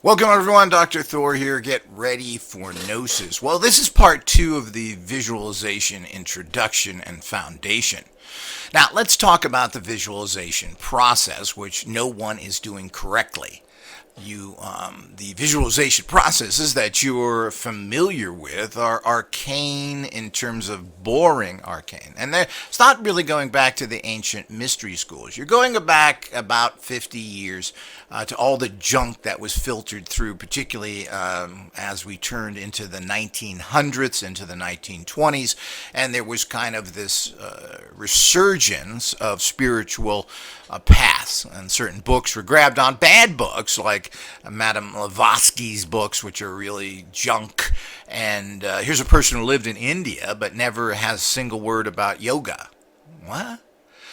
Welcome everyone, Dr. Thor here. Get ready for Gnosis. Well, this is part 2 of the visualization introduction and foundation. Now, let's talk about the visualization process, which no one is doing correctly. The visualization processes that you're familiar with are arcane in terms of boring arcane. And it's not really going back to the ancient mystery schools. You're going back about 50 years to all the junk that was filtered through, particularly as we turned into the 1900s, into the 1920s, and there was kind of this resurgence of spiritual paths, and certain books were grabbed on. Bad books like Madame Blavatsky's books, which are really junk, and here's a person who lived in India but never has a single word about yoga. What?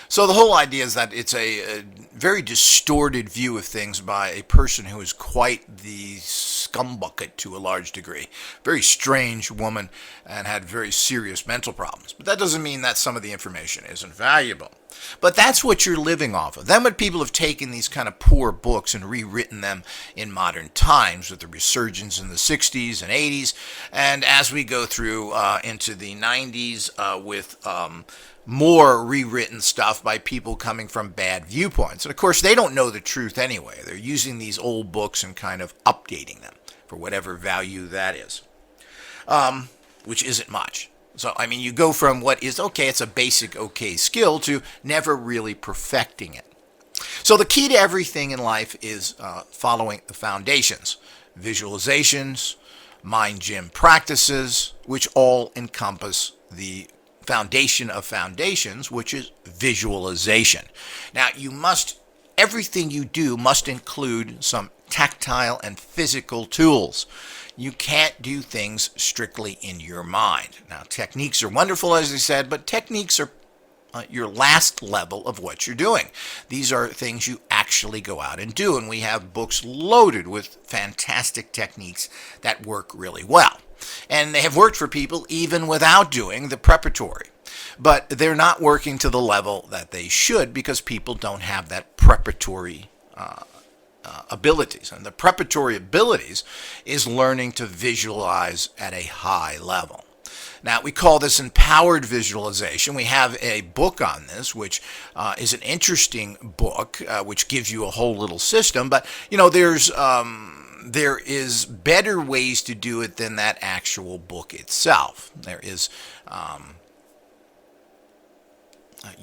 So the whole idea is that it's a very distorted view of things by a person who is quite the scumbucket to a large degree. Very strange woman and had very serious mental problems. But that doesn't mean that some of the information isn't valuable. But that's what you're living off of. Then when people have taken these kind of poor books and rewritten them in modern times with the resurgence in the 60s and 80s, and as we go through into the 90s with more rewritten stuff by people coming from bad viewpoints. And of course, they don't know the truth anyway. They're using these old books and kind of updating them for whatever value that is, which isn't much. So, I mean, you go from what is okay, it's a basic okay skill, to never really perfecting it. So the key to everything in life is following the foundations, visualizations, mind gym practices, which all encompass the foundation of foundations, which is visualization. Now, everything you do must include some tactile and physical tools. You can't do things strictly in your mind. Now, techniques are wonderful, as I said, but techniques are your last level of what you're doing. These are things you actually go out and do, and we have books loaded with fantastic techniques that work really well. And they have worked for people even without doing the preparatory. But they're not working to the level that they should because people don't have that preparatory abilities. And the preparatory abilities is learning to visualize at a high level. Now, we call this empowered visualization. We have a book on this, which is an interesting book, which gives you a whole little system. But, there is better ways to do it than that actual book itself. There is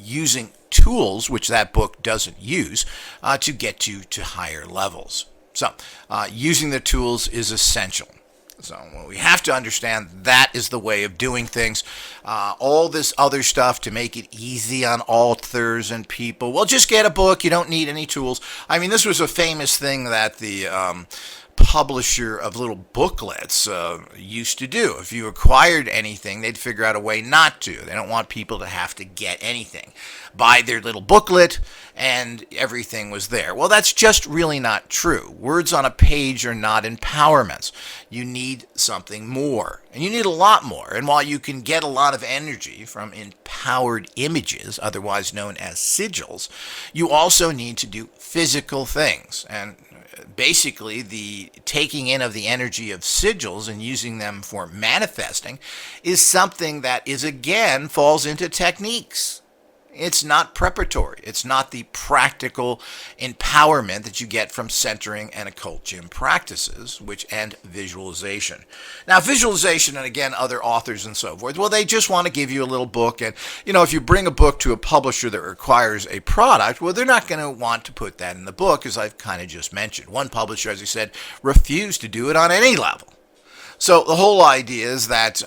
using tools, which that book doesn't use, to get you to higher levels. So using the tools is essential. So we have to understand that is the way of doing things. All this other stuff to make it easy on authors and people. Well, just get a book. You don't need any tools. I mean, this was a famous thing that the publisher of little booklets used to do. If you acquired anything, they'd figure out a way not to. They don't want people to have to get anything. Buy their little booklet and everything was there. Well, that's just really not true. Words on a page are not empowerments. You need something more, and you need a lot more. And while you can get a lot of energy from empowered images, otherwise known as sigils, you also need to do physical things. And basically, the taking in of the energy of sigils and using them for manifesting is something that falls into techniques. It's not preparatory. It's not the practical empowerment that you get from centering and occult gym practices, and visualization. Now, visualization, and again, other authors and so forth, well, they just want to give you a little book. And, if you bring a book to a publisher that requires a product, well, they're not going to want to put that in the book, as I've kind of just mentioned. One publisher, as I said, refused to do it on any level. So the whole idea is that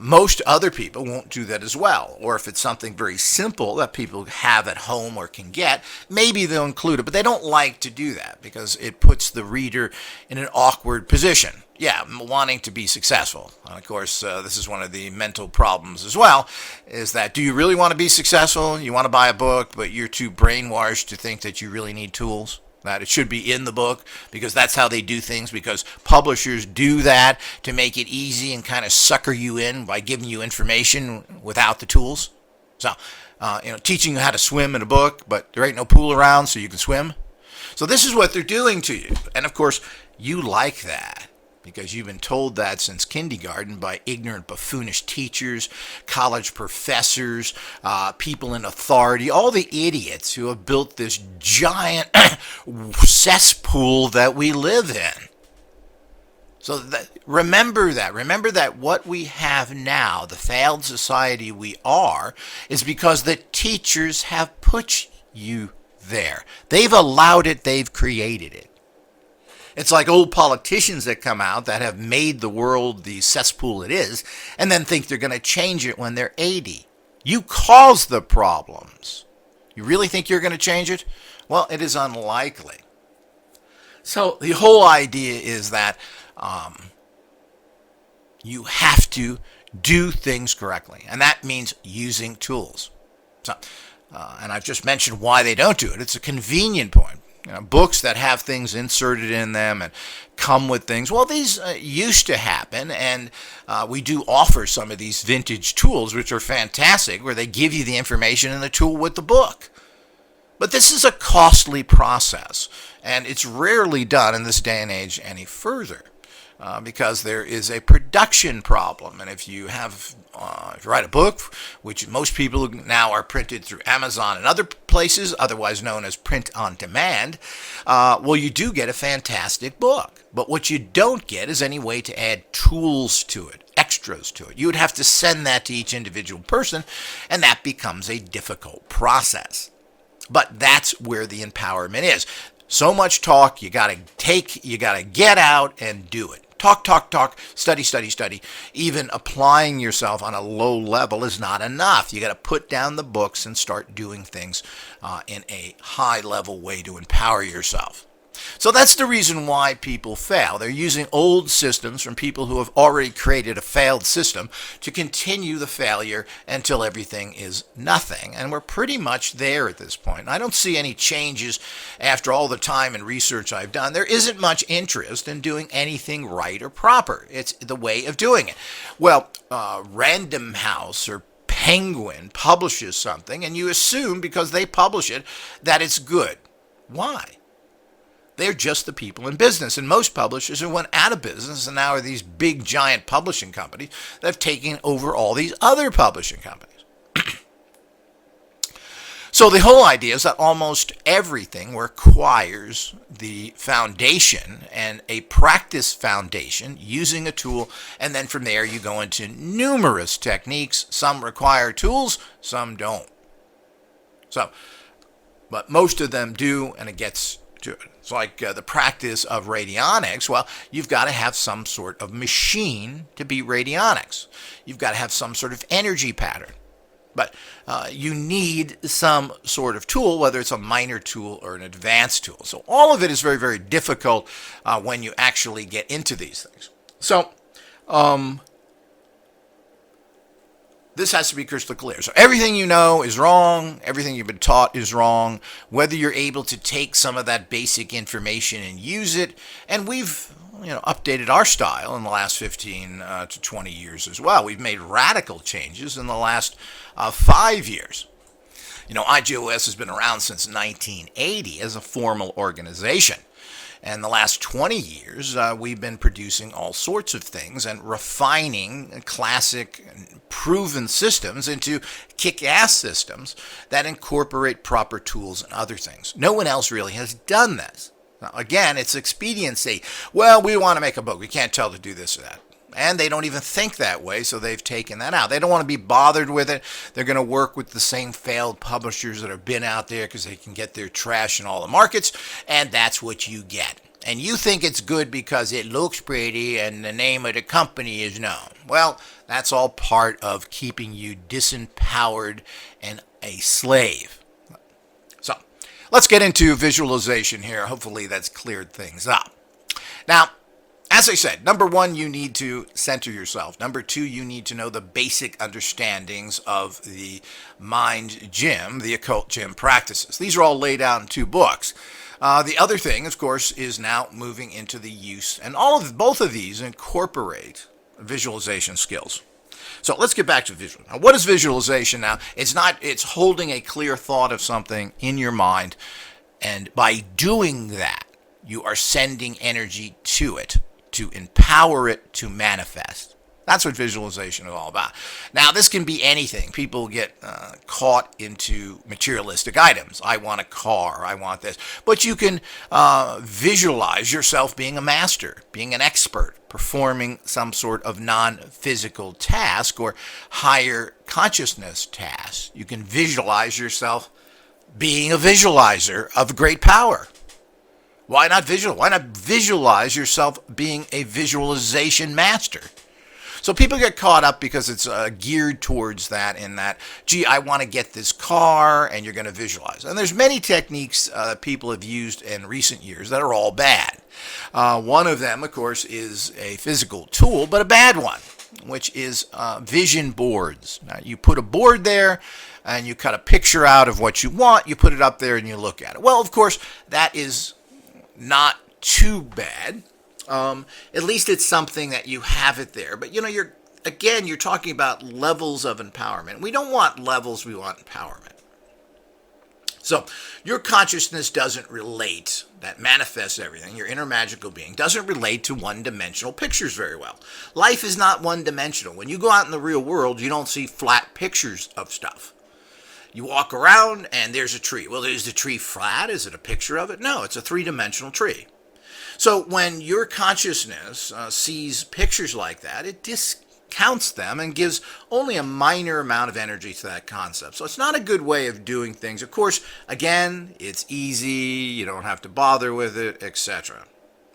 most other people won't do that as well. Or if it's something very simple that people have at home or can get, maybe they'll include it. But they don't like to do that because it puts the reader in an awkward position. Yeah, wanting to be successful. And of course, this is one of the mental problems as well, is that do you really want to be successful? You want to buy a book, but you're too brainwashed to think that you really need tools? That it should be in the book because that's how they do things, because publishers do that to make it easy and kind of sucker you in by giving you information without the tools. So, teaching you how to swim in a book, but there ain't no pool around so you can swim. So this is what they're doing to you. And of course, you like that because you've been told that since kindergarten by ignorant, buffoonish teachers, college professors, people in authority, all the idiots who have built this giant cesspool that we live in. So remember that. Remember that what we have now, the failed society we are, is because the teachers have put you there. They've allowed it. They've created it. It's like old politicians that come out that have made the world the cesspool it is and then think they're going to change it when they're 80. You caused the problems. You really think you're going to change it? Well, it is unlikely. So the whole idea is that you have to do things correctly, and that means using tools. So, and I've just mentioned why they don't do it. It's a convenient point. Books that have things inserted in them and come with things. Well, these used to happen, and we do offer some of these vintage tools, which are fantastic, where they give you the information in the tool with the book. But this is a costly process, and it's rarely done in this day and age any further. Because there is a production problem. And if you write a book, which most people now are printed through Amazon and other places, otherwise known as print on demand, well, you do get a fantastic book. But what you don't get is any way to add tools to it, extras to it. You would have to send that to each individual person, and that becomes a difficult process. But that's where the empowerment is. So much talk, you gotta get out and do it. Talk, study. Even applying yourself on a low level is not enough. You got to put down the books and start doing things in a high level way to empower yourself. So that's the reason why people fail. They're using old systems from people who have already created a failed system to continue the failure until everything is nothing. And we're pretty much there at this point. I don't see any changes after all the time and research I've done. There isn't much interest in doing anything right or proper. It's the way of doing it. Well, Random House or Penguin publishes something, and you assume because they publish it that it's good. Why? They're just the people in business, and most publishers who went out of business and now are these big, giant publishing companies that have taken over all these other publishing companies. So the whole idea is that almost everything requires the foundation and a practice foundation using a tool, and then from there you go into numerous techniques. Some require tools, some don't. But most of them do, and it gets to it. It's like the practice of radionics. Well, you've got to have some sort of machine to be radionics. You've got to have some sort of energy pattern. But you need some sort of tool, whether it's a minor tool or an advanced tool. So all of it is very, very difficult when you actually get into these things. So this has to be crystal clear. So everything you know is wrong. Everything you've been taught is wrong. Whether you're able to take some of that basic information and use it. And we've updated our style in the last 15 to 20 years as well. We've made radical changes in the last 5 years. IGOS has been around since 1980 as a formal organization. And the last 20 years, we've been producing all sorts of things and refining classic proven systems into kick-ass systems that incorporate proper tools and other things. No one else really has done this. Now, again, it's expediency. Well, we want to make a book. We can't tell to do this or that. And they don't even think that way, so they've taken that out. They don't want to be bothered with it. They're going to work with the same failed publishers that have been out there because they can get their trash in all the markets, and that's what you get. And you think it's good because it looks pretty and the name of the company is known. Well, that's all part of keeping you disempowered and a slave. So, let's get into visualization here. Hopefully that's cleared things up. Now, as I said, number one, you need to center yourself. Number two, you need to know the basic understandings of the mind gym, the occult gym practices. These are all laid out in 2 books. The other thing, of course, is now moving into the use, and both of these incorporate visualization skills. So let's get back to visual. Now, what is visualization now? It's holding a clear thought of something in your mind And by doing that, you are sending energy to it to empower it to manifest. That's what visualization is all about. Now, this can be anything. People get caught into materialistic items. I want a car. I want this. But you can visualize yourself being a master, being an expert, performing some sort of non-physical task or higher consciousness task. You can visualize yourself being a visualizer of great power. Why not visualize yourself being a visualization master? So people get caught up because it's geared towards that, in that, gee, I want to get this car, and you're going to visualize. And there's many techniques that people have used in recent years that are all bad. One of them, of course, is a physical tool, but a bad one, which is vision boards. Now, you put a board there, and you cut a picture out of what you want, you put it up there, and you look at it. Well, of course, that is not too bad. At least it's something that you have it there. But, you're talking about levels of empowerment. We don't want levels, we want empowerment. So your consciousness doesn't relate, that manifests everything, your inner magical being, doesn't relate to one-dimensional pictures very well. Life is not one-dimensional. When you go out in the real world, you don't see flat pictures of stuff. You walk around and there's a tree. Well, is the tree flat? Is it a picture of it? No, it's a three-dimensional tree. So when your consciousness sees pictures like that, it discounts them and gives only a minor amount of energy to that concept. So it's not a good way of doing things. Of course, again, it's easy, you don't have to bother with it, etc.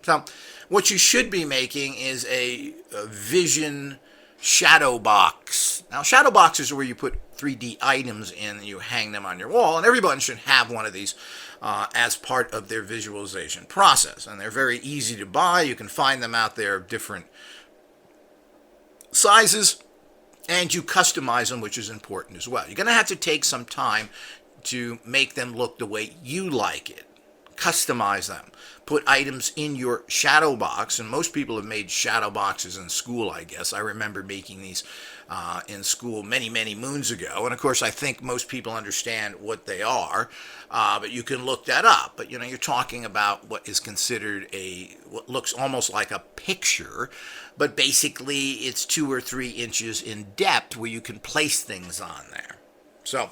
So what you should be making is a vision shadow box. Now, shadow boxes are where you put 3D items in and you hang them on your wall, and everyone should have one of these as part of their visualization process. And they're very easy to buy. You can find them out there of different sizes, and you customize them, which is important as well. You're going to have to take some time to make them look the way you like it. Customize them. Put items in your shadow box, and most people have made shadow boxes in school, I guess. I remember making these in school many, many moons ago, and of course I think most people understand what they are, but you can look that up. But you're talking about what is considered what looks almost like a picture, but basically it's 2 or 3 inches in depth where you can place things on there. So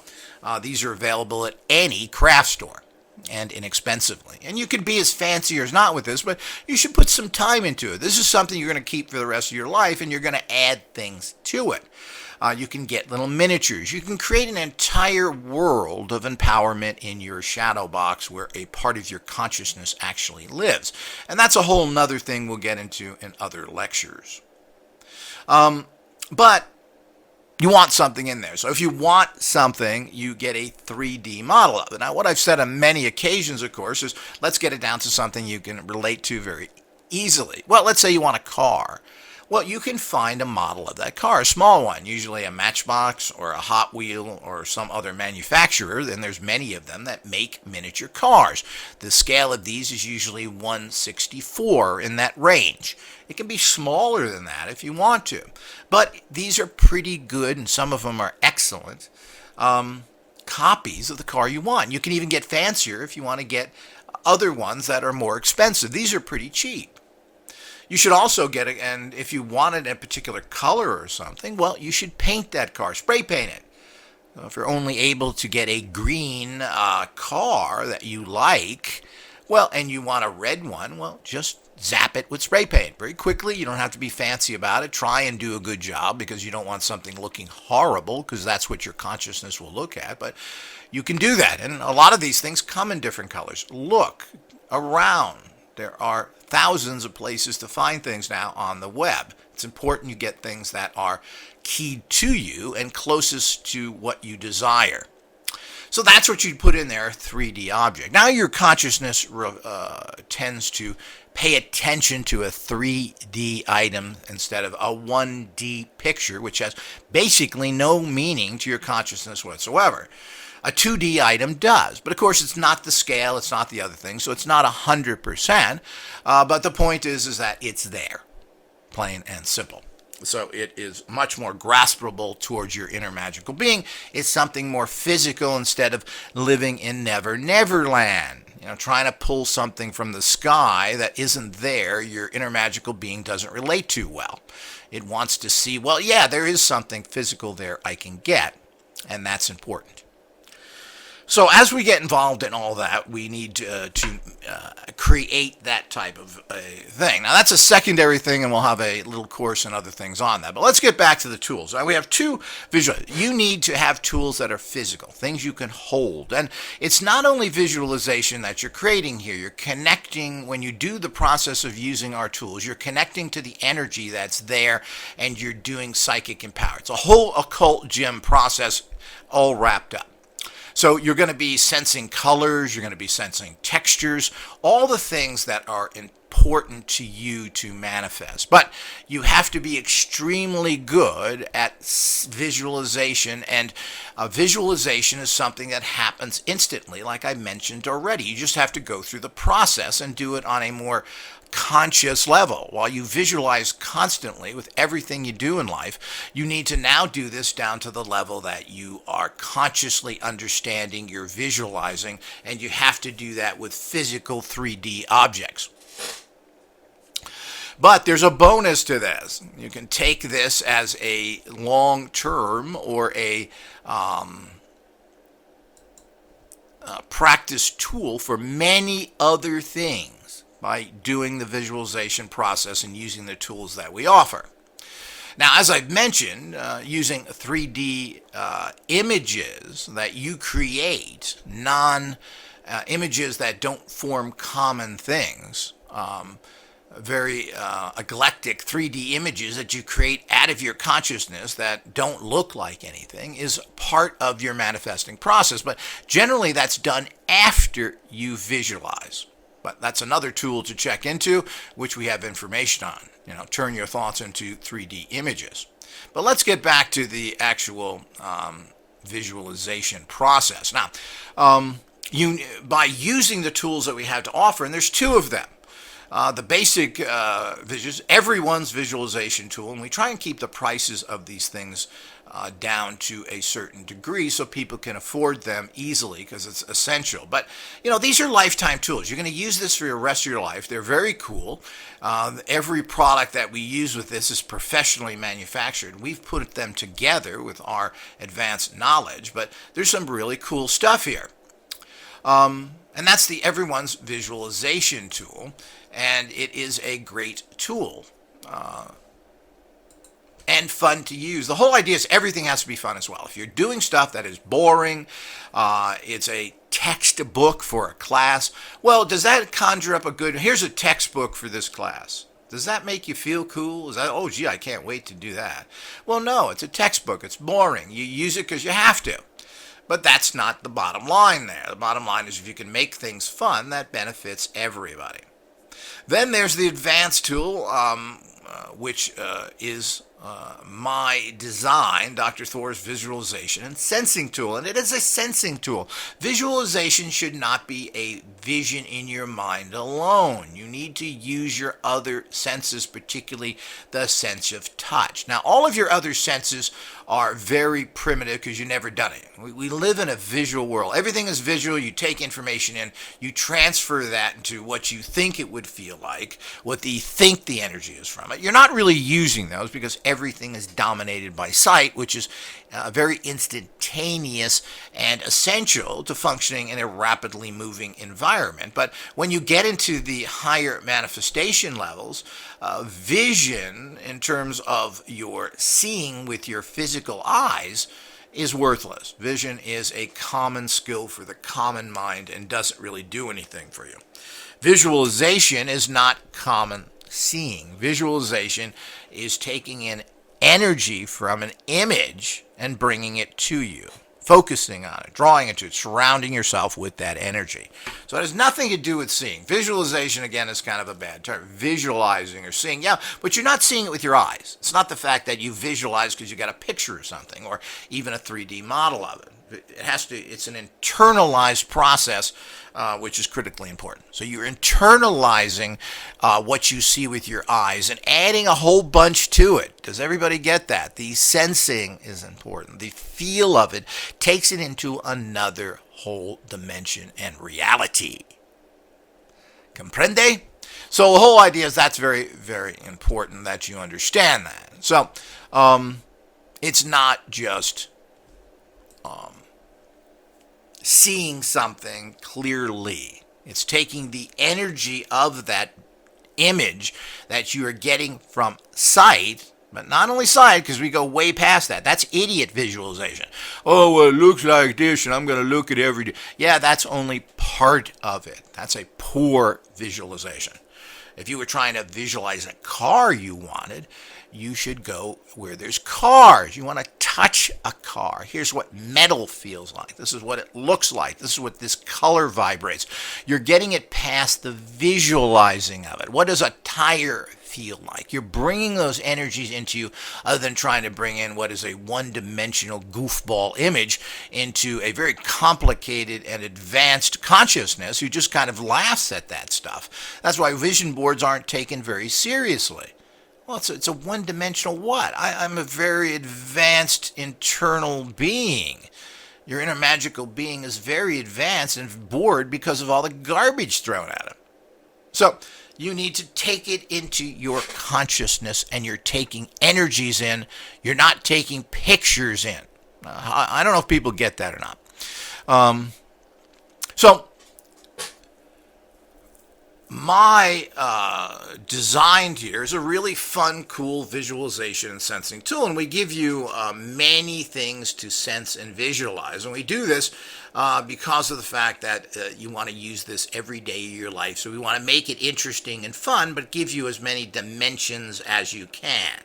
these are available at any craft store, and inexpensively. And you can be as fancy as not with this, but you should put some time into it. This is something you're going to keep for the rest of your life, and you're going to add things to it. You can get little miniatures. You can create an entire world of empowerment in your shadow box where a part of your consciousness actually lives. And that's a whole nother thing we'll get into in other lectures. But you want something in there. So if you want something, you get a 3D model of it. Now, what I've said on many occasions, of course, is let's get it down to something you can relate to very easily. Well, let's say you want a car. Well, you can find a model of that car, a small one, usually a Matchbox or a Hot Wheel or some other manufacturer. And there's many of them that make miniature cars. The scale of these is usually 1/64, in that range. It can be smaller than that if you want to. But these are pretty good, and some of them are excellent copies of the car you want. You can even get fancier if you want to get other ones that are more expensive. These are pretty cheap. You should also get it, and if you wanted a particular color or something, well, you should paint that car, spray paint it. If you're only able to get a green car that you like, well, and you want a red one, well, just zap it with spray paint very quickly. You don't have to be fancy about it. Try and do a good job, because you don't want something looking horrible, because that's what your consciousness will look at. But you can do that, and a lot of these things come in different colors. Look around. There are thousands of places to find things now on the web. It's important you get things that are keyed to you and closest to what you desire. So that's what you'd put in there, a 3D object. Now your consciousness tends to pay attention to a 3D item instead of a 1D picture, which has basically no meaning to your consciousness whatsoever. A 2D item does, but of course it's not the scale, it's not the other thing, so it's not 100%, but the point is that it's there, plain and simple. So it is much more graspable towards your inner magical being. It's something more physical instead of living in Never Never Land. trying to pull something from the sky that isn't there, your inner magical being doesn't relate to well. It wants to see, well, yeah, there is something physical there I can get, and that's important. So as we get involved in all that, we need to create that type of a thing. Now, that's a secondary thing, and we'll have a little course and other things on that. But let's get back to the tools. Now, we have two visual. You need to have tools that are physical, things you can hold. And it's not only visualization that you're creating here. You're connecting, when you do the process of using our tools, you're connecting to the energy that's there, and you're doing psychic empower. It's a whole occult gym process all wrapped up. So you're going to be sensing colors, you're going to be sensing textures, all the things that are important to you to manifest. But you have to be extremely good at visualization, and visualization is something that happens instantly, like I mentioned already. You just have to go through the process and do it on a more conscious level. While you visualize constantly with everything you do in life, you need to now do this down to the level that you are consciously understanding you're visualizing, and you have to do that with physical 3D objects. But there's a bonus to this. You can take this as a long-term or a practice tool for many other things by doing the visualization process and using the tools that we offer. Now, as I've mentioned, using 3D images that you create, images that don't form common things, very eclectic 3D images that you create out of your consciousness that don't look like anything, is part of your manifesting process. But generally, that's done after you visualize. But that's another tool to check into, which we have information on. Turn your thoughts into 3D images. But let's get back to the actual visualization process. Now, by using the tools that we have to offer, and there's two of them. The basic everyone's visualization tool, and we try and keep the prices of these things down to a certain degree so people can afford them easily, because it's essential. But these are lifetime tools. You're going to use this for the rest of your life. They're very cool. Every product that we use with this is professionally manufactured. We've put them together with our advanced knowledge, but there's some really cool stuff here. And that's the everyone's visualization tool, and it is a great tool. And fun to use. The whole idea is everything has to be fun as well. If you're doing stuff that is boring, it's a textbook for a class, well, does that conjure up here's a textbook for this class. Does that make you feel cool? Is that, oh gee, I can't wait to do that? Well, no, it's a textbook. It's boring. You use it because you have to. But that's not the bottom line there. The bottom line is if you can make things fun, that benefits everybody. Then there's the advanced tool, which is my design, Dr. Thor's visualization and sensing tool, and it is a sensing tool. Visualization should not be a vision in your mind alone. You need to use your other senses, particularly the sense of touch. Now, all of your other senses are very primitive because you've never done it. We live in a visual world. Everything is visual. You take information in, you transfer that into what you think it would feel like, what you think the energy is from it. You're not really using those because everything is dominated by sight, which is very instantaneous and essential to functioning in a rapidly moving environment. But when you get into the higher manifestation levels, vision in terms of your seeing with your physical eyes is worthless. Vision is a common skill for the common mind and doesn't really do anything for you. Visualization is not common seeing. Visualization is taking in energy from an image and bringing it to you, focusing on it, drawing it to it, surrounding yourself with that energy. So it has nothing to do with seeing. Visualization, again, is kind of a bad term. Visualizing or seeing, yeah, but you're not seeing it with your eyes. It's not the fact that you visualize because you got a picture or something, or even a 3D model of it. It's an internalized process, which is critically important. So you're internalizing what you see with your eyes and adding a whole bunch to it. Does everybody get that? The sensing is important. The feel of it takes it into another whole dimension and reality. Comprende? So the whole idea is that's very, very important that you understand that. So it's not just seeing something clearly. It's taking the energy of that image that you are getting from sight, but not only sight, because we go way past that. That's idiot visualization. Oh, well, it looks like this, and I'm going to look at every day. Yeah, that's only part of it. That's a poor visualization. If you were trying to visualize a car you wanted, you should go where there's cars. You want to touch a car. Here's what metal feels like. This is what it looks like. This is what this color vibrates. You're getting it past the visualizing of it. What does a tire feel like? You're bringing those energies into you other than trying to bring in what is a one-dimensional goofball image into a very complicated and advanced consciousness who just kind of laughs at that stuff. That's why vision boards aren't taken very seriously. Well, it's a one-dimensional what? I'm a very advanced internal being. Your inner magical being is very advanced and bored because of all the garbage thrown at him. So you need to take it into your consciousness, and you're taking energies in. You're not taking pictures in. I don't know if people get that or not. So my designed here is a really fun, cool visualization and sensing tool, and we give you many things to sense and visualize. And we do this because of the fact that you want to use this every day of your life. So we want to make it interesting and fun, but give you as many dimensions as you can.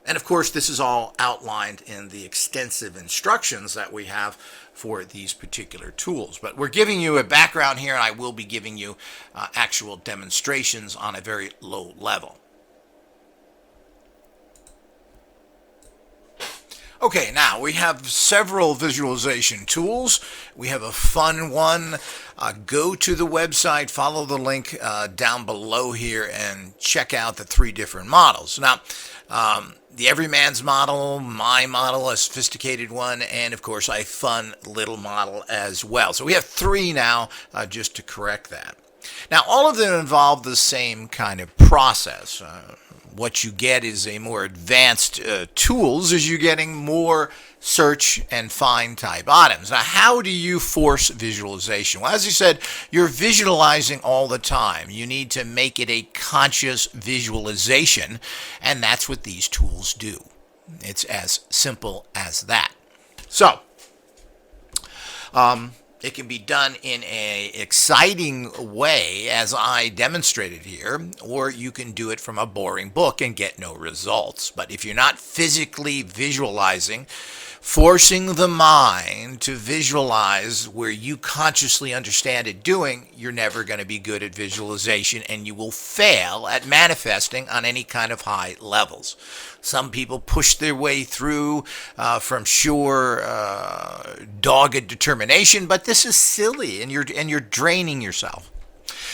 And of course, this is all outlined in the extensive instructions that we have for these particular tools. But we're giving you a background here, and I will be giving you actual demonstrations on a very low level. Okay, now we have several visualization tools. We have a fun one. Go to the website, follow the link down below here, and check out the 3 different models. Now, the Everyman's model, my model, a sophisticated one, and of course a fun little model as well. So we have 3 now, just to correct that. Now, all of them involve the same kind of process. What you get is a more advanced tools as you're getting more search and find type items. Now, how do you force visualization? Well, as I said, you're visualizing all the time. You need to make it a conscious visualization, and that's what these tools do. It's as simple as that. So, it can be done in an exciting way, as I demonstrated here, or you can do it from a boring book and get no results. But if you're not physically visualizing, forcing the mind to visualize where you consciously understand it doing, you're never going to be good at visualization, and you will fail at manifesting on any kind of high levels. Some people push their way through from sure dogged determination, but this is silly, and you're draining yourself.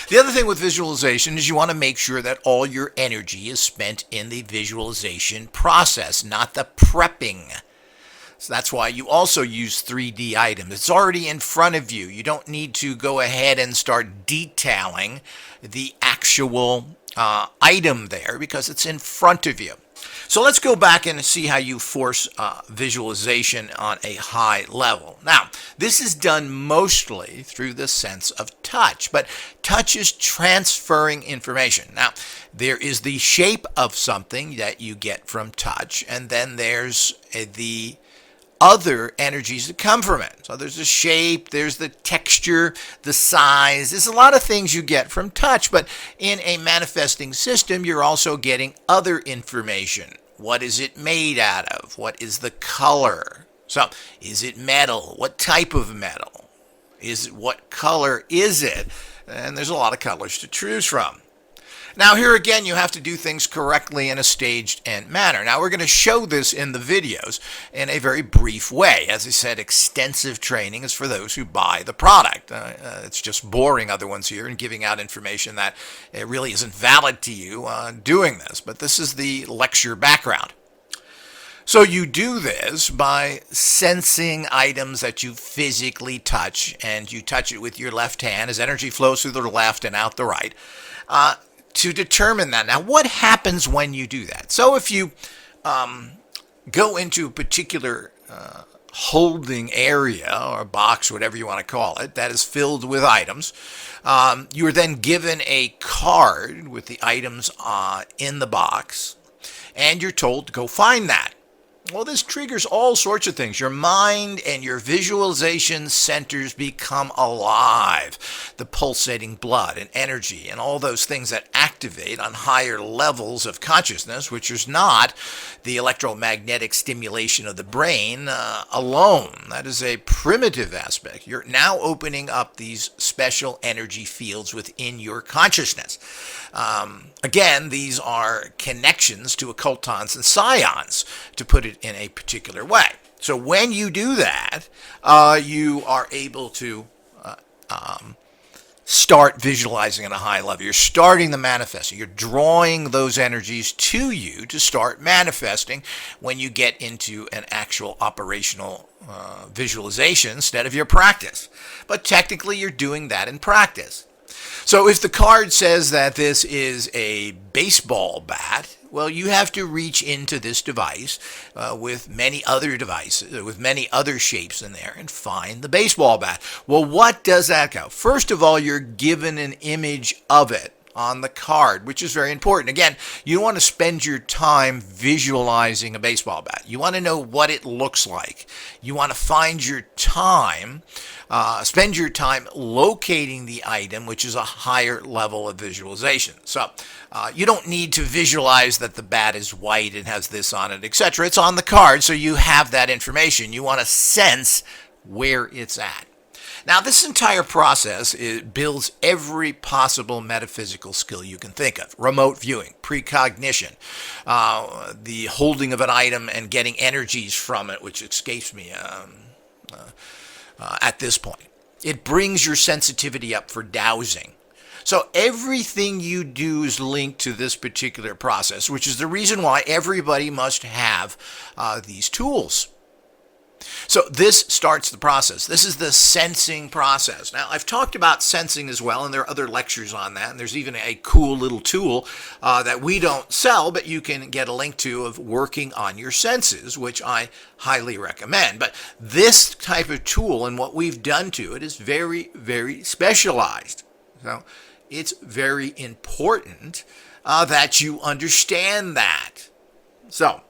The other thing with visualization is you want to make sure that all your energy is spent in the visualization process, not the prepping. So that's why you also use 3D items. It's already in front of you. You don't need to go ahead and start detailing the actual item there because it's in front of you. So let's go back and see how you force visualization on a high level. Now, this is done mostly through the sense of touch, but touch is transferring information. Now, there is the shape of something that you get from touch, and then there's the other energies that come from it. So there's the shape, there's the texture, the size. There's a lot of things you get from touch, but in a manifesting system, you're also getting other information. What is it made out of? What is the color? So, is it metal? What type of metal? What color is it? And there's a lot of colors to choose from. Now, here again, you have to do things correctly in a staged manner. Now, we're going to show this in the videos in a very brief way. As I said, extensive training is for those who buy the product. It's just boring other ones here and giving out information that it really isn't valid to you doing this. But this is the lecture background. So you do this by sensing items that you physically touch, and you touch it with your left hand as energy flows through the left and out the right to determine that. Now, what happens when you do that? So if you go into a particular holding area or box, whatever you want to call it, that is filled with items, you are then given a card with the items in the box, and you're told to go find that. Well, this triggers all sorts of things. Your mind and your visualization centers become alive. The pulsating blood and energy and all those things that activate on higher levels of consciousness, which is not the electromagnetic stimulation of the brain alone. That is a primitive aspect. You're now opening up these special energy fields within your consciousness. Again, these are connections to occultons and psions, to put it in a particular way. So when you do that, you are able to start visualizing at a high level. You're starting the manifesting. You're drawing those energies to you to start manifesting when you get into an actual operational visualization instead of your practice. But technically, you're doing that in practice. So if the card says that this is a baseball bat, well, you have to reach into this device with many other devices, with many other shapes in there, and find the baseball bat. Well, what does that go? First of all, you're given an image of it on the card, which is very important. Again, you don't want to spend your time visualizing a baseball bat. You want to know what it looks like. You want to spend your time locating the item, which is a higher level of visualization. So you don't need to visualize that the bat is white and has this on it, etc. It's on the card, so you have that information. You want to sense where it's at. Now, this entire process builds every possible metaphysical skill you can think of. Remote viewing, precognition, the holding of an item and getting energies from it, which escapes me at this point. It brings your sensitivity up for dowsing. So everything you do is linked to this particular process, which is the reason why everybody must have these tools. So this starts the process. This is the sensing process. Now, I've talked about sensing as well, and there are other lectures on that, and there's even a cool little tool that we don't sell, but you can get a link to, of working on your senses, which I highly recommend. But this type of tool and what we've done to it is very, very specialized. So it's very important that you understand that. So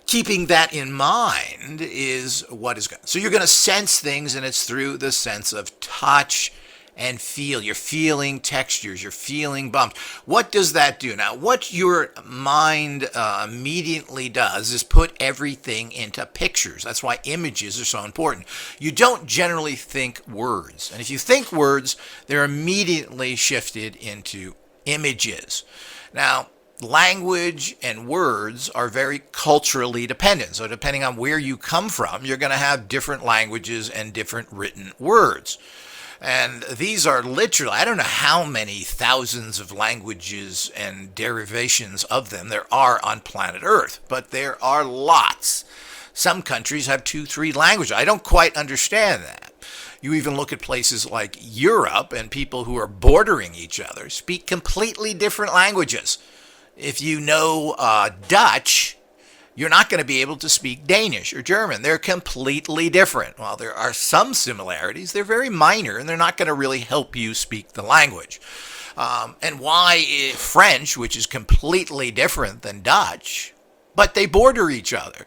keeping that in mind is what is good. So you're going to sense things, and it's through the sense of touch and feel. You're feeling textures. You're feeling bumps. What does that do? Now, what your mind immediately does is put everything into pictures. That's why images are so important. You don't generally think words. And if you think words, they're immediately shifted into images. Now, language and words are very culturally dependent. So depending on where you come from, you're going to have different languages and different written words. And these are literally, I don't know how many thousands of languages and derivations of them there are on planet Earth, but there are lots. Some countries have 2, 3 languages. I don't quite understand that. You even look at places like Europe, and people who are bordering each other speak completely different languages. If you know Dutch, you're not going to be able to speak Danish or German. They're completely different. While there are some similarities, they're very minor, and they're not going to really help you speak the language. And why French, which is completely different than Dutch, but they border each other?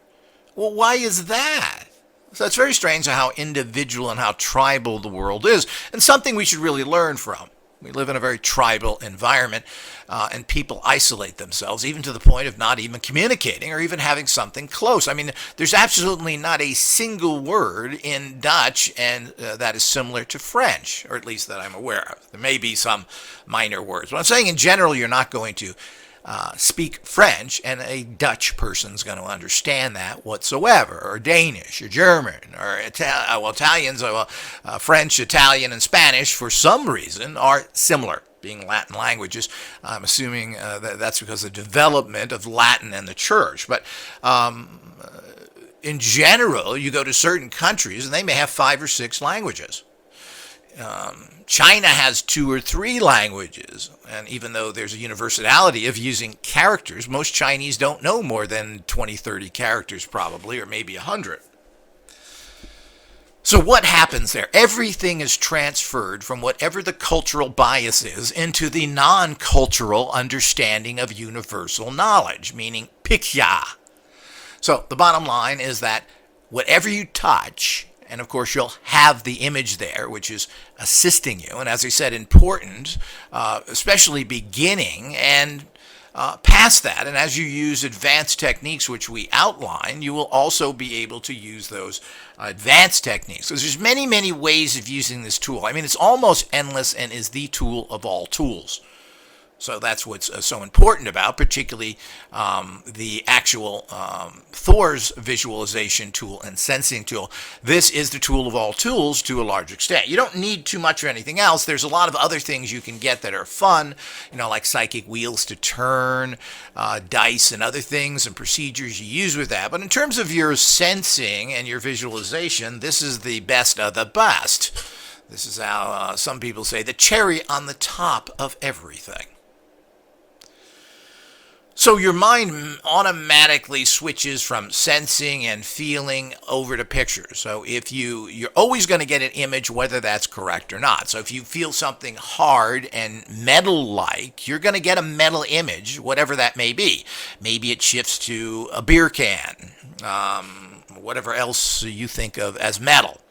Well, why is that? So it's very strange how individual and how tribal the world is, and something we should really learn from. We live in a very tribal environment, and people isolate themselves, even to the point of not even communicating or even having something close. I mean, there's absolutely not a single word in Dutch and that is similar to French, or at least that I'm aware of. There may be some minor words. But I'm saying in general, you're not going to speak French, and a Dutch person's going to understand that whatsoever, or Danish, or German, or Italians, or French, Italian, and Spanish, for some reason, are similar. being Latin languages. I'm assuming that's because of the development of Latin and the church. But in general, you go to certain countries and they may have 5 or 6 languages. China has 2 or 3 languages, and even though there's a universality of using characters, most Chinese don't know more than 20, 30 characters probably, or maybe 100. So what happens there? Everything is transferred from whatever the cultural bias is into the non-cultural understanding of universal knowledge, meaning picture. So the bottom line is that whatever you touch, and of course you'll have the image there, which is assisting you, and as I said, important, especially beginning and past that. And as you use advanced techniques, which we outline, you will also be able to use those advanced techniques. So there's many, many ways of using this tool. I mean, it's almost endless and is the tool of all tools. So that's what's so important about, particularly the actual Thor's visualization tool and sensing tool. This is the tool of all tools to a large extent. You don't need too much of anything else. There's a lot of other things you can get that are fun, like psychic wheels to turn, dice and other things and procedures you use with that. But in terms of your sensing and your visualization, this is the best of the best. This is how some people say the cherry on the top of everything. So your mind automatically switches from sensing and feeling over to pictures. So if you're always going to get an image, whether that's correct or not. So if you feel something hard and metal-like, you're going to get a metal image, whatever that may be. Maybe it shifts to a beer can, whatever else you think of as metal.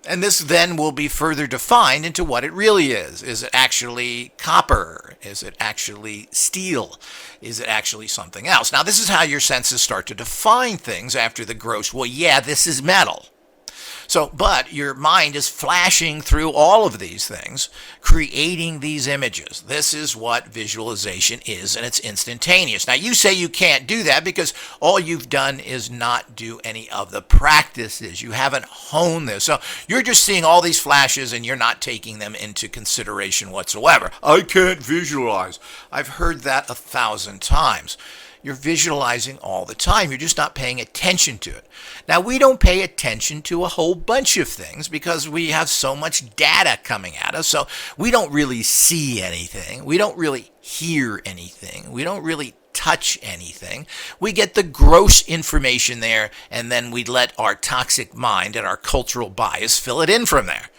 And this then will be further defined into what it really is. Is it actually copper? Is it actually steel? Is it actually something else? Now, this is how your senses start to define things after the gross, well, yeah, this is metal. So, but your mind is flashing through all of these things, creating these images. This is what visualization is, and it's instantaneous. Now, you say you can't do that because all you've done is not do any of the practices. You haven't honed this. So you're just seeing all these flashes, and you're not taking them into consideration whatsoever. I can't visualize. I've heard that 1,000 times. You're visualizing all the time. You're just not paying attention to it. Now, we don't pay attention to a whole bunch of things because we have so much data coming at us. So we don't really see anything. We don't really hear anything. We don't really touch anything. We get the gross information there, and then we let our toxic mind and our cultural bias fill it in from there.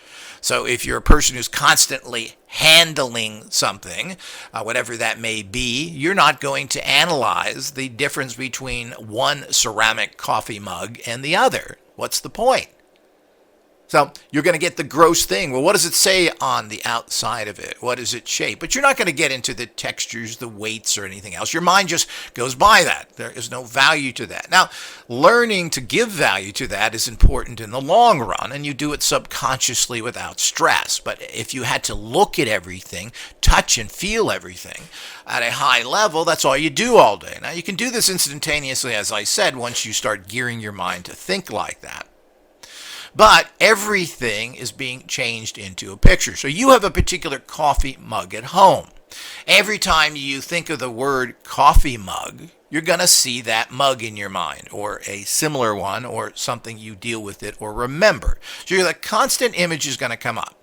So if you're a person who's constantly handling something, whatever that may be, you're not going to analyze the difference between one ceramic coffee mug and the other. What's the point? So you're going to get the gross thing. Well, what does it say on the outside of it? What does it shape? But you're not going to get into the textures, the weights, or anything else. Your mind just goes by that. There is no value to that. Now, learning to give value to that is important in the long run, and you do it subconsciously without stress. But if you had to look at everything, touch and feel everything at a high level, that's all you do all day. Now, you can do this instantaneously, as I said, once you start gearing your mind to think like that. But everything is being changed into a picture. So you have a particular coffee mug at home. Every time you think of the word coffee mug, you're going to see that mug in your mind, or a similar one, or something you deal with it or remember. So the constant image is going to come up.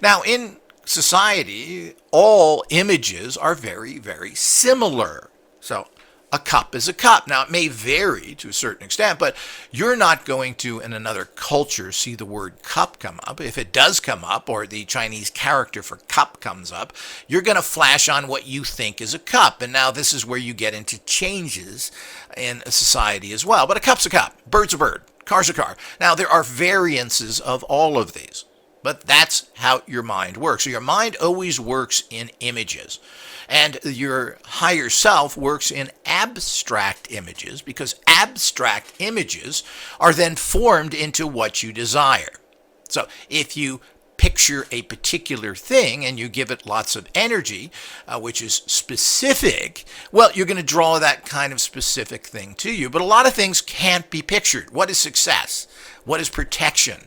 Now, in society, all images are very, very similar. So a cup is a cup. Now, it may vary to a certain extent, but you're not going to, in another culture, see the word cup come up. If it does come up, or the Chinese character for cup comes up, you're going to flash on what you think is a cup. And now this is where you get into changes in society as well. But a cup's a cup. Bird's a bird. Car's a car. Now, there are variances of all of these. But that's how your mind works. So your mind always works in images. And your higher self works in abstract images, because abstract images are then formed into what you desire. So if you picture a particular thing and you give it lots of energy, which is specific, well, you're going to draw that kind of specific thing to you. But a lot of things can't be pictured. What is success? What is protection?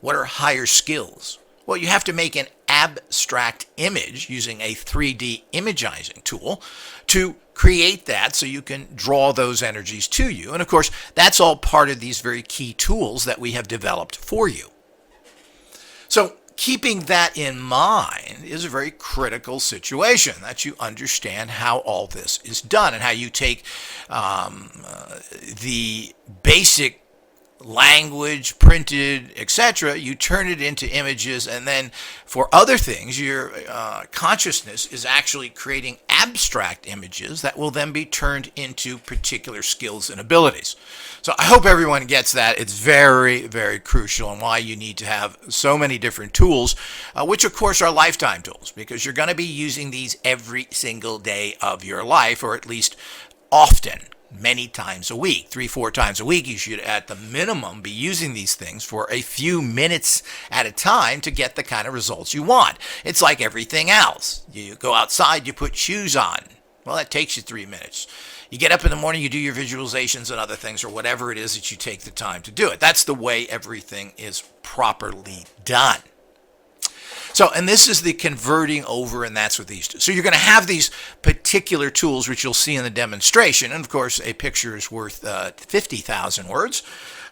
What are higher skills? Well, you have to make an abstract image using a 3D imaging tool to create that so you can draw those energies to you. And of course, that's all part of these very key tools that we have developed for you. So keeping that in mind is a very critical situation, that you understand how all this is done and how you take the basic language, printed, etc., you turn it into images, and then for other things, your consciousness is actually creating abstract images that will then be turned into particular skills and abilities. So I hope everyone gets that. It's very, very crucial, and why you need to have so many different tools, which of course are lifetime tools, because you're going to be using these every single day of your life, or at least often. Many times a week, 3-4 times a week. You should at the minimum be using these things for a few minutes at a time to get the kind of results you want. It's like everything else. You go outside, you put shoes on. Well, that takes you 3 minutes. You get up in the morning, you do your visualizations and other things, or whatever it is that you take the time to do it. That's the way everything is properly done. So, and this is the converting over, and that's what these do. So you're going to have these particular tools, which you'll see in the demonstration. And of course, a picture is worth 50,000 words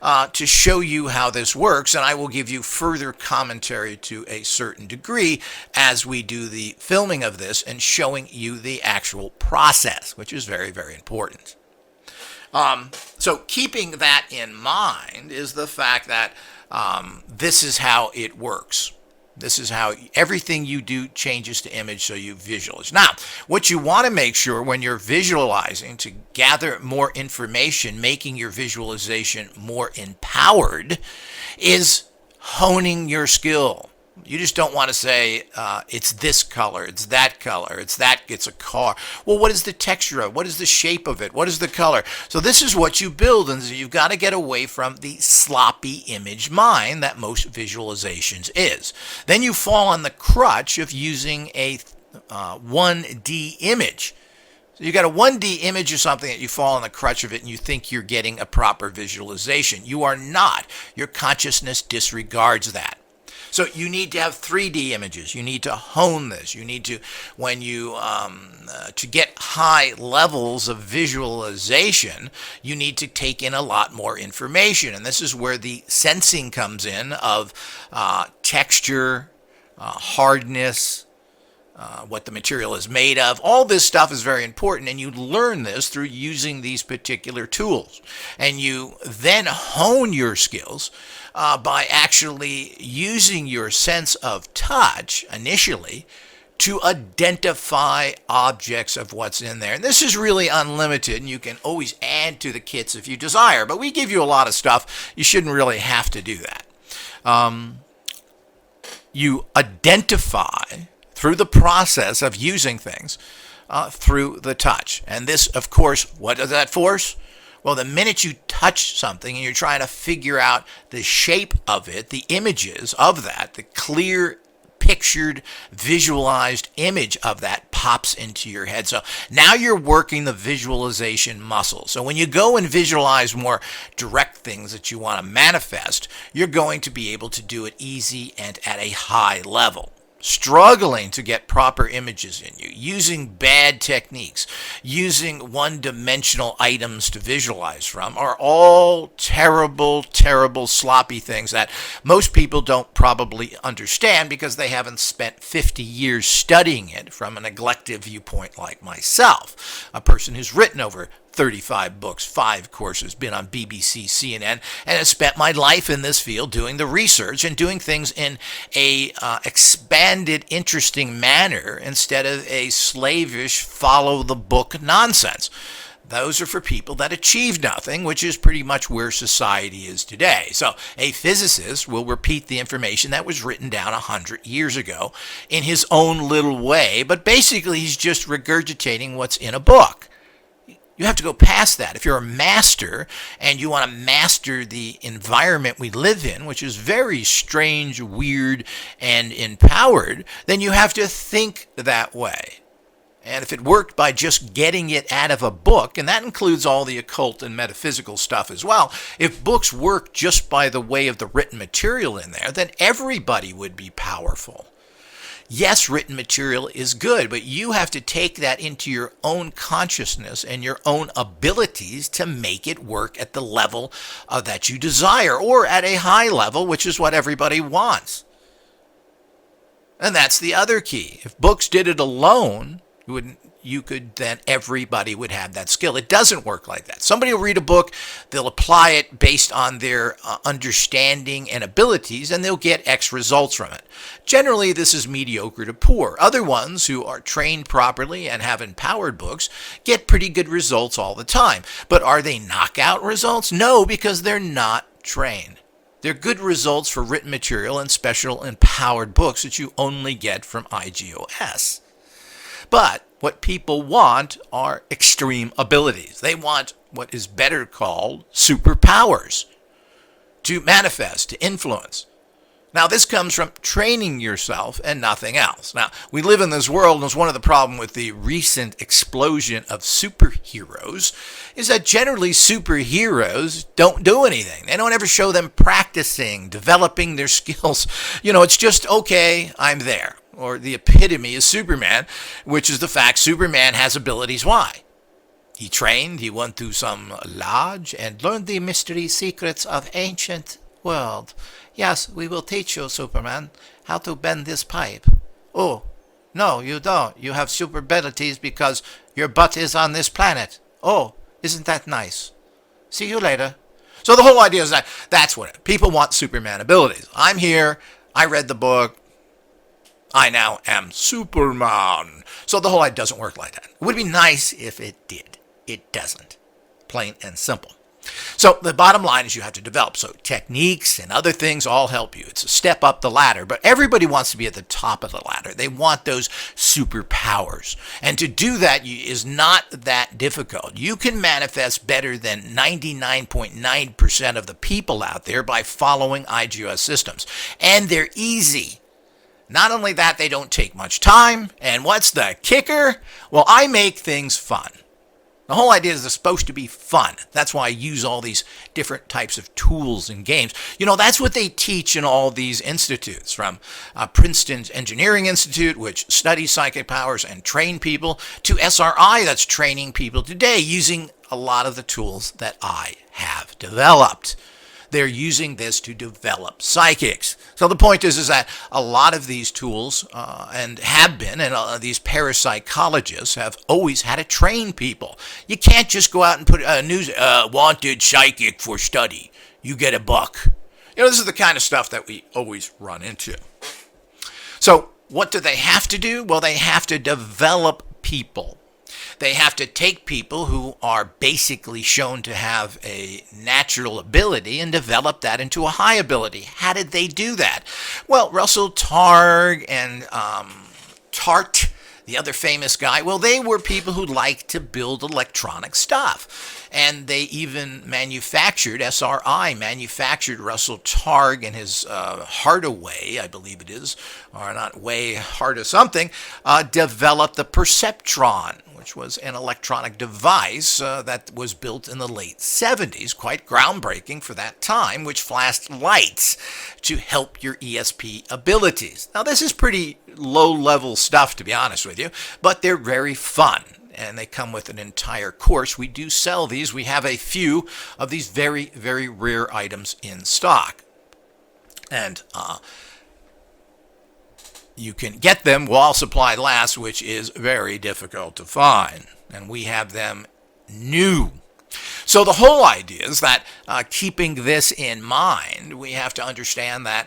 to show you how this works. And I will give you further commentary to a certain degree as we do the filming of this and showing you the actual process, which is very, very important. So keeping that in mind is the fact that this is how it works. This is how everything you do changes to image, so you visualize. Now, what you want to make sure when you're visualizing to gather more information, making your visualization more empowered, is honing your skill. You just don't want to say, it's this color, it's that color, it's a car. Well, what is the texture of it? What is the shape of it? What is the color? So this is what you build, and so you've got to get away from the sloppy image mind that most visualizations is. Then you fall on the crutch of using a 1D image. So you got a 1D image of something that you fall on the crutch of it and you think you're getting a proper visualization. You are not. Your consciousness disregards that. So you need to have 3D images. You need to hone this. You need to, when you, to get high levels of visualization, you need to take in a lot more information. And this is where the sensing comes in of texture, hardness, what the material is made of. All this stuff is very important, and you learn this through using these particular tools. And you then hone your skills by actually using your sense of touch initially to identify objects of what's in there. And this is really unlimited, and you can always add to the kits if you desire, but we give you a lot of stuff. You shouldn't really have to do that. You identify through the process of using things through the touch. And this, of course, what does that force? Well, the minute you touch something and you're trying to figure out the shape of it, the images of that, the clear, pictured, visualized image of that pops into your head. So now you're working the visualization muscle. So when you go and visualize more direct things that you want to manifest, you're going to be able to do it easy and at a high level. Struggling to get proper images in you, using bad techniques, using one-dimensional items to visualize from are all terrible, terrible, sloppy things that most people don't probably understand because they haven't spent 50 years studying it from a neglected viewpoint like myself, a person who's written over 35 books, 5 courses, been on BBC, CNN, and have spent my life in this field doing the research and doing things in a expanded, interesting manner instead of a slavish, follow-the-book nonsense. Those are for people that achieve nothing, which is pretty much where society is today. So a physicist will repeat the information that was written down 100 years ago in his own little way, but basically he's just regurgitating what's in a book. You have to go past that. If you're a master and you want to master the environment we live in, which is very strange, weird, and empowered, then you have to think that way. And if it worked by just getting it out of a book, and that includes all the occult and metaphysical stuff as well, if books work just by the way of the written material in there, then everybody would be powerful. Yes, written material is good, but you have to take that into your own consciousness and your own abilities to make it work at the level that you desire, or at a high level, which is what everybody wants. And that's the other key. If books did it alone, everybody would have that skill. It doesn't work like that. Somebody will read a book, they'll apply it based on their understanding and abilities, and they'll get X results from it. Generally, this is mediocre to poor. Other ones who are trained properly and have empowered books get pretty good results all the time. But are they knockout results? No, because they're not trained. They're good results for written material and special empowered books that you only get from IGOS. But what people want are extreme abilities. They want what is better called superpowers to manifest, to influence. Now, this comes from training yourself and nothing else. Now, we live in this world, and it's one of the problems with the recent explosion of superheroes, is that generally superheroes don't do anything. They don't ever show them practicing, developing their skills. It's just, okay, I'm there. Or the epitome is Superman, which is the fact Superman has abilities. Why? He trained, he went through some lodge and learned the mystery secrets of ancient world. Yes, we will teach you, Superman, how to bend this pipe. Oh, no, you don't. You have super abilities because your butt is on this planet. Oh, isn't that nice? See you later. So the whole idea is that's what people want, Superman abilities. I'm here, I read the book, I now am Superman. So the whole idea doesn't work like that. It would be nice if it did. It doesn't. Plain and simple. So the bottom line is you have to develop. So techniques and other things all help you. It's a step up the ladder, but everybody wants to be at the top of the ladder. They want those superpowers. And to do that is not that difficult. You can manifest better than 99.9% of the people out there by following IGOS systems. And they're easy. Not only that, they don't take much time. And what's the kicker? Well, I make things fun. The whole idea is it's supposed to be fun. That's why I use all these different types of tools and games. That's what they teach in all these institutes, from Princeton's Engineering Institute, which studies psychic powers and train people, to SRI, that's training people today using a lot of the tools that I have developed. They're using this to develop psychics. So the point is that a lot of these tools and these parapsychologists have always had to train people. You can't just go out and put a news wanted psychic for study. You get $1. This is the kind of stuff that we always run into. So what do they have to do? Well, they have to develop people. They have to take people who are basically shown to have a natural ability and develop that into a high ability. How did they do that? Well, Russell Targ and Tart, the other famous guy, well, they were people who liked to build electronic stuff. And they even SRI manufactured Russell Targ and his Hardaway, I believe it is, or not Way, Harda something, developed the perceptron, which was an electronic device that was built in the late 70s, quite groundbreaking for that time, which flashed lights to help your ESP abilities. Now, this is pretty low-level stuff, to be honest with you, but they're very fun. And they come with an entire course. We do sell these. We have a few of these very, very rare items in stock. And you can get them while supply lasts, which is very difficult to find. And we have them new. So the whole idea is that keeping this in mind, we have to understand that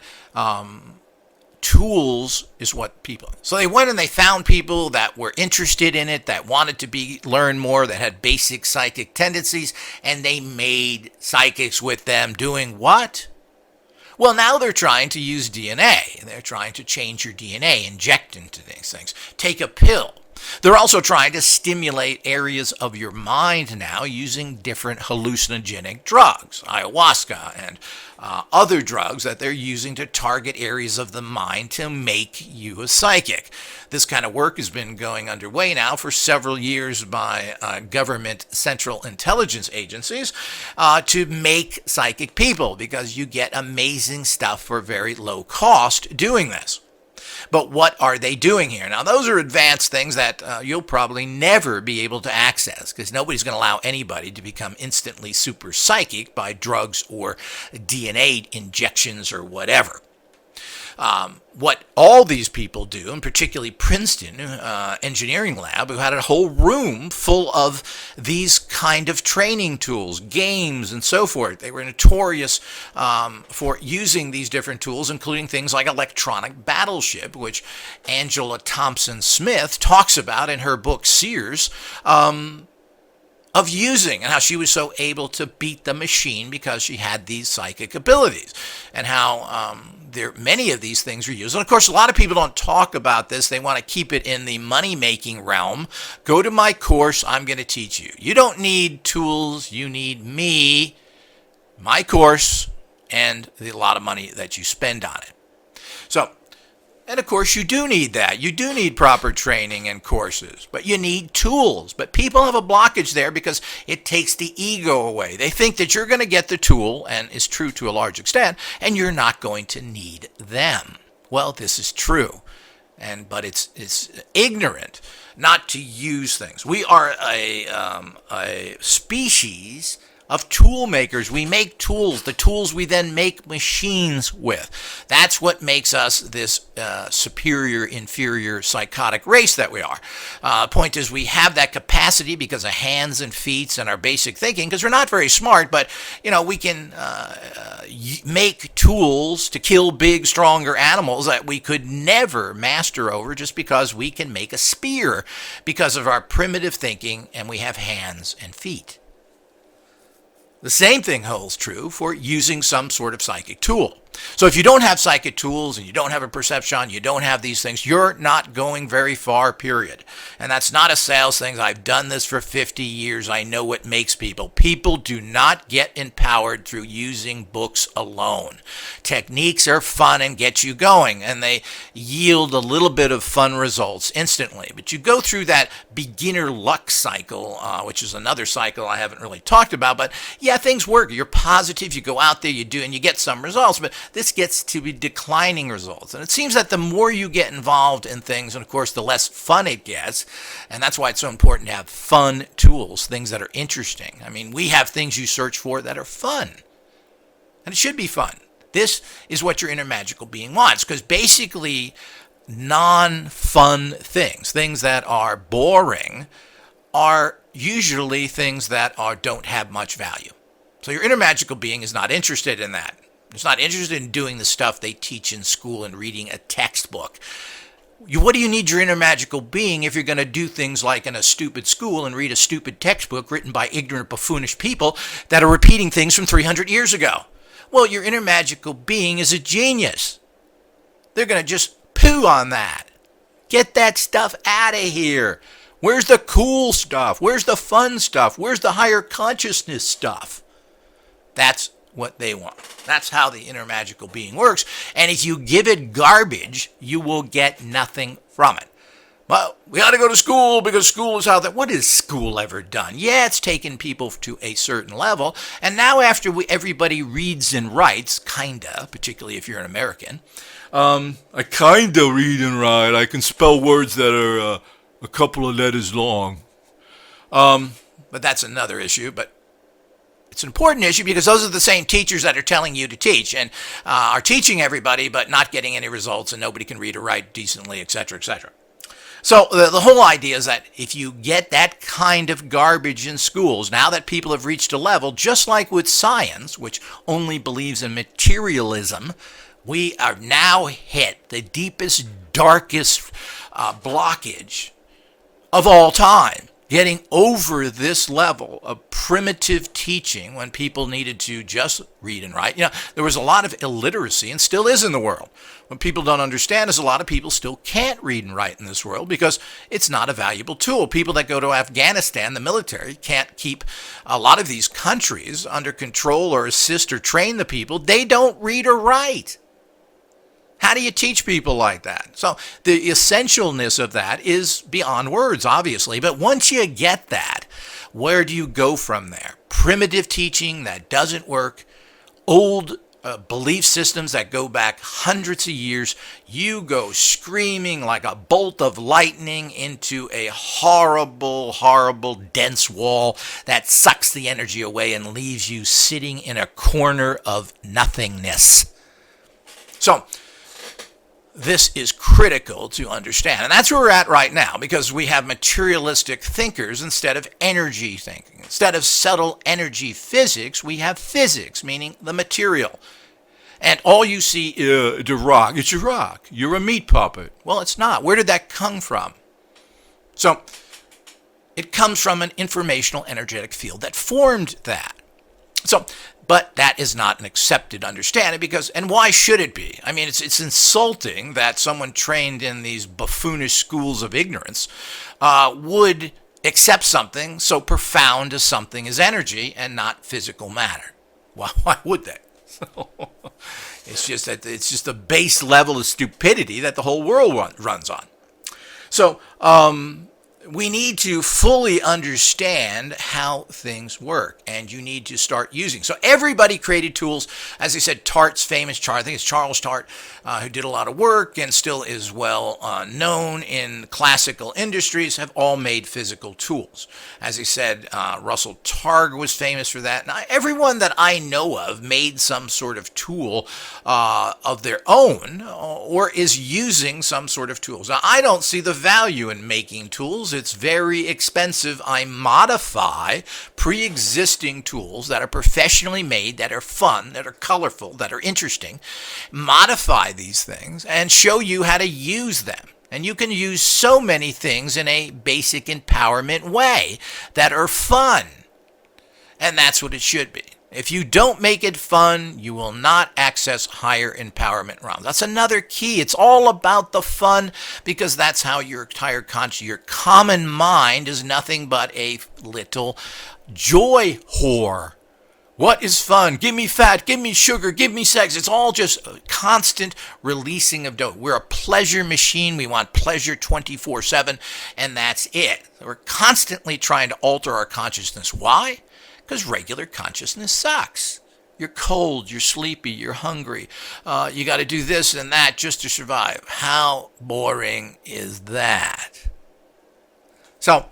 tools is what people. So they went and they found people that were interested in it, that wanted to learn more, that had basic psychic tendencies, and they made psychics with them doing what? Well, now they're trying to use DNA. They're trying to change your DNA, inject into these things. Take a pill. They're also trying to stimulate areas of your mind now using different hallucinogenic drugs, ayahuasca and other drugs that they're using to target areas of the mind to make you a psychic. This kind of work has been going underway now for several years by government central intelligence agencies to make psychic people, because you get amazing stuff for very low cost doing this. But what are they doing here? Now, those are advanced things that you'll probably never be able to access, because nobody's going to allow anybody to become instantly super psychic by drugs or DNA injections or whatever. What all these people do, and particularly Princeton engineering lab, who had a whole room full of these kind of training tools, games, and so forth. They were notorious for using these different tools, including things like electronic battleship, which Angela Thompson Smith talks about in her book Sears, of using, and how she was so able to beat the machine because she had these psychic abilities, and how many of these things are used. And of course, a lot of people don't talk about this. They want to keep it in the money-making realm. Go to my course. I'm going to teach you. You don't need tools. You need me, my course, and a lot of money that you spend on it. So, and of course, you do need that. You do need proper training and courses, but you need tools. But people have a blockage there because it takes the ego away. They think that you're going to get the tool, and it's true to a large extent, and you're not going to need them. Well, this is true, but it's ignorant not to use things. We are a species of tool makers. We make tools. The tools we then make machines with. That's what makes us this superior, inferior, psychotic race that we are. Point is, we have that capacity because of hands and feet and our basic thinking, because we're not very smart, but we can make tools to kill big, stronger animals that we could never master over, just because we can make a spear because of our primitive thinking, and we have hands and feet. The same thing holds true for using some sort of psychic tool. So if you don't have psychic tools and you don't have a perception, you don't have these things, you're not going very far, period. And that's not a sales thing. I've done this for 50 years. I know what makes people. People do not get empowered through using books alone. Techniques are fun and get you going, and they yield a little bit of fun results instantly. But you go through that beginner luck cycle, which is another cycle I haven't really talked about. But yeah, things work. You're positive. You go out there, you do, and you get some results. But this gets to be declining results. And it seems that the more you get involved in things, and of course, the less fun it gets. And that's why it's so important to have fun tools, things that are interesting. I mean, we have things you search for that are fun. And it should be fun. This is what your inner magical being wants, because basically non-fun things that are boring, are usually things that don't have much value. So your inner magical being is not interested in that. It's not interested in doing the stuff they teach in school and reading a textbook. What do you need your inner magical being if you're going to do things like in a stupid school and read a stupid textbook written by ignorant, buffoonish people that are repeating things from 300 years ago? Well, your inner magical being is a genius. They're going to just poo on that. Get that stuff out of here. Where's the cool stuff? Where's the fun stuff? Where's the higher consciousness stuff? That's what they want. That's how the inner magical being works. And if you give it garbage, you will get nothing from it. Well, we ought to go to school because school is how that. What has school ever done? Yeah, it's taken people to a certain level. And now after everybody reads and writes, kinda, particularly if you're an American. I kinda read and write. I can spell words that are a couple of letters long. But that's another issue. But it's an important issue because those are the same teachers that are telling you to teach and are teaching everybody but not getting any results, and nobody can read or write decently, etc., etc. So the whole idea is that if you get that kind of garbage in schools, now that people have reached a level, just like with science, which only believes in materialism, we are now hit the deepest, darkest blockage of all time. getting over this level of primitive teaching when people needed to just read and write. There was a lot of illiteracy, and still is in the world. What people don't understand is a lot of people still can't read and write in this world because it's not a valuable tool. People that go to Afghanistan, the military, can't keep a lot of these countries under control or assist or train the people. They don't read or write. How do you teach people like that? So the essentialness of that is beyond words, obviously. But once you get that, where do you go from there? Primitive teaching that doesn't work, old belief systems that go back hundreds of years, you go screaming like a bolt of lightning into a horrible, horrible, dense wall that sucks the energy away and leaves you sitting in a corner of nothingness. So, this is critical to understand. And that's where we're at right now, because we have materialistic thinkers instead of energy thinking. Instead of subtle energy physics, we have physics, meaning the material. And all you see is a rock. It's a rock. You're a meat puppet. Well, it's not. Where did that come from? So, it comes from an informational energetic field that formed that. So, but that is not an accepted understanding because, and why should it be? I mean, it's insulting that someone trained in these buffoonish schools of ignorance would accept something so profound as something as energy and not physical matter. Why would they? It's just a base level of stupidity that the whole world runs on. So, we need to fully understand how things work, and you need to start using. So everybody created tools. As I said, Tart's famous chart, I think it's Charles Tart, who did a lot of work and still is well known in classical industries, have all made physical tools. As I said, Russell Targ was famous for that. Now, everyone that I know of made some sort of tool of their own or is using some sort of tools. Now, I don't see the value in making tools. It's very expensive. I modify pre-existing tools that are professionally made, that are fun, that are colorful, that are interesting, modify these things and show you how to use them. And you can use so many things in a basic empowerment way that are fun. And that's what it should be. If you don't make it fun, you will not access higher empowerment realms. That's another key. It's all about the fun because that's how your entire conscious, your common mind is nothing but a little joy whore. What is fun? Give me fat, give me sugar, give me sex. It's all just a constant releasing of dopamine. We're a pleasure machine. We want pleasure 24/7, and that's it. We're constantly trying to alter our consciousness. Why? Because regular consciousness sucks. You're cold, you're sleepy, you're hungry. You got to do this and that just to survive. How boring is that? So,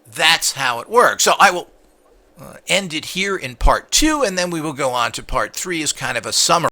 that's how it works. So I will end it here in part 2, and then we will go on to part 3 as kind of a summary.